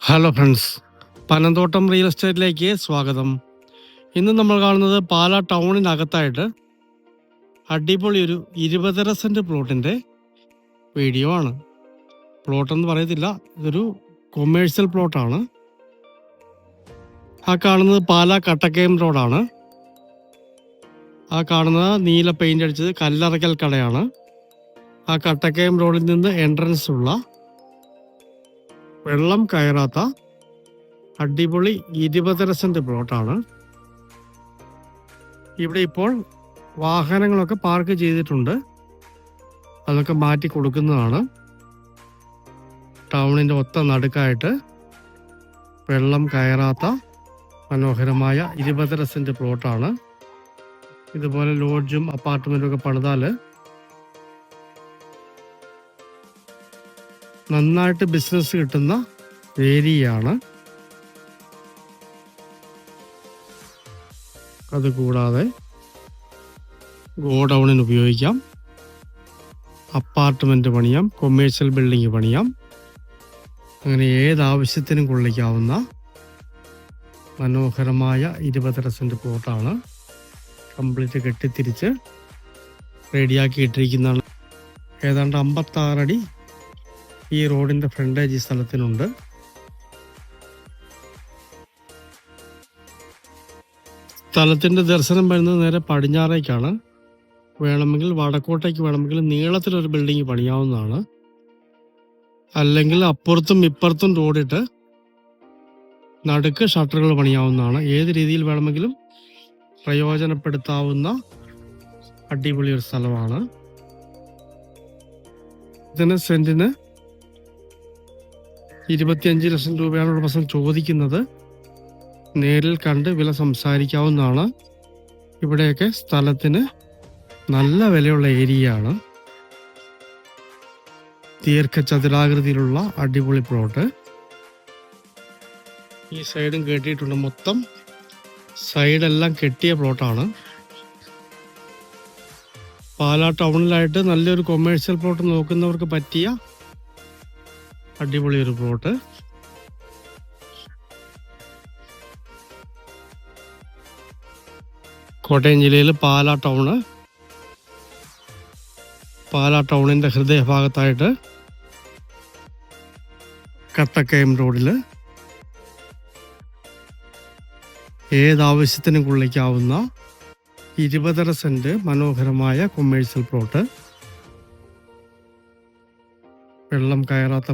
Hello friends, Panamthottam real എസ്റ്റേറ്റിലേക്ക് സ്വാഗതം. ഇന്ന് നമ്മൾ കാണുന്നത് പാലാ ടൗണിനകത്തായിട്ട് അടിപൊളി ഒരു 20 സെൻറ്റ് പ്ലോട്ടിൻ്റെ വീഡിയോ ആണ്. പ്ലോട്ടെന്ന് പറയത്തില്ല, ഇതൊരു കൊമേഴ്ഷ്യൽ പ്ലോട്ടാണ്. ആ കാണുന്നത് പാലാ കട്ടക്കയം റോഡാണ്. ആ കാണുന്നത് നീല പെയിൻ്റ് അടിച്ചത് കല്ലറയ്ക്കൽ കടയാണ്. ആ കട്ടക്കയം റോഡിൽ നിന്ന് എൻട്രൻസ് ഉള്ള വെള്ളം കയറാത്ത അടിപൊളി 20 സെൻറ്റ് പ്ലോട്ടാണ്. ഇവിടെ ഇപ്പോൾ വാഹനങ്ങളൊക്കെ പാർക്ക് ചെയ്തിട്ടുണ്ട്, അതൊക്കെ മാറ്റി കൊടുക്കുന്നതാണ്. ടൗണിൻ്റെ ഒത്ത നടുക്കായിട്ട് വെള്ളം കയറാത്ത മനോഹരമായ 20 സെൻറ്റ് പ്ലോട്ടാണ്. ഇതുപോലെ ലോഡ്ജും അപ്പാർട്ട്മെൻറ്റും ഒക്കെ പണിതാൽ നന്നായിട്ട് ബിസിനസ് കിട്ടുന്ന ഏരിയയാണ്. അതുകൂടാതെ ഗോഡൗണിന് ഉപയോഗിക്കാം, അപ്പാർട്ട്മെൻറ്റ് പണിയാം, കൊമേഴ്ഷ്യൽ ബിൽഡിംഗ് പണിയാം. അങ്ങനെ ഏതാവശ്യത്തിനും കൊള്ളിക്കാവുന്ന മനോഹരമായ 20 സെൻറ്റ് പ്ലോട്ടാണ്. കംപ്ലീറ്റ് കെട്ടിത്തിരിച്ച് റെഡിയാക്കി ഇട്ടിരിക്കുന്നതാണ്. ഏതാണ്ട് 56 അടി ഈ റോഡിൻ്റെ ഫ്രണ്ടേജ് ഈ സ്ഥലത്തിനുണ്ട്. സ്ഥലത്തിൻ്റെ ദർശനം വരുന്നത് നേരെ പടിഞ്ഞാറേക്കാണ്. വേണമെങ്കിൽ വടക്കോട്ടേക്ക് വേണമെങ്കിൽ നീളത്തിലൊരു ബിൽഡിംഗ് പണിയാവുന്നതാണ്. അല്ലെങ്കിൽ അപ്പുറത്തും ഇപ്പുറത്തും റോഡിട്ട് നടുക്ക് ഷട്ടറുകൾ പണിയാവുന്നതാണ്. ഏത് രീതിയിൽ വേണമെങ്കിലും പ്രയോജനപ്പെടുത്താവുന്ന അടിപൊളി ഒരു സ്ഥലമാണ്. ഇതിന് സെന്റിന് 25 ലക്ഷം രൂപയാണ് ഉടമസ്ഥൻ ചോദിക്കുന്നത്. നേരിൽ കണ്ട് വില സംസാരിക്കാവുന്നതാണ്. ഇവിടെയൊക്കെ സ്ഥലത്തിന് നല്ല വിലയുള്ള ഏരിയയാണ്. ദീർഘചതുരാകൃതിയിലുള്ള അടിപൊളി പ്ലോട്ട്. ഈ സൈഡും കെട്ടിയിട്ടുണ്ട്. മൊത്തം സൈഡെല്ലാം കെട്ടിയ പ്ലോട്ടാണ്. പാലാ ടൗണിലായിട്ട് നല്ലൊരു കൊമേഴ്ഷ്യൽ പ്ലോട്ട് നോക്കുന്നവർക്ക് പറ്റിയ അടിപൊളി ഒരു പ്ലോട്ട്. കോട്ടയം ജില്ലയിൽ പാലാ ടൗണിൻ്റെ ഹൃദയഭാഗത്തായിട്ട് കട്ടക്കയം റോഡിൽ ഏതാവശ്യത്തിനും കൊള്ളിക്കാവുന്ന 20 സെൻറ്റ് മനോഹരമായ കൊമേഴ്ഷ്യൽ പ്ലോട്ട്. വെള്ളം കയറാത്ത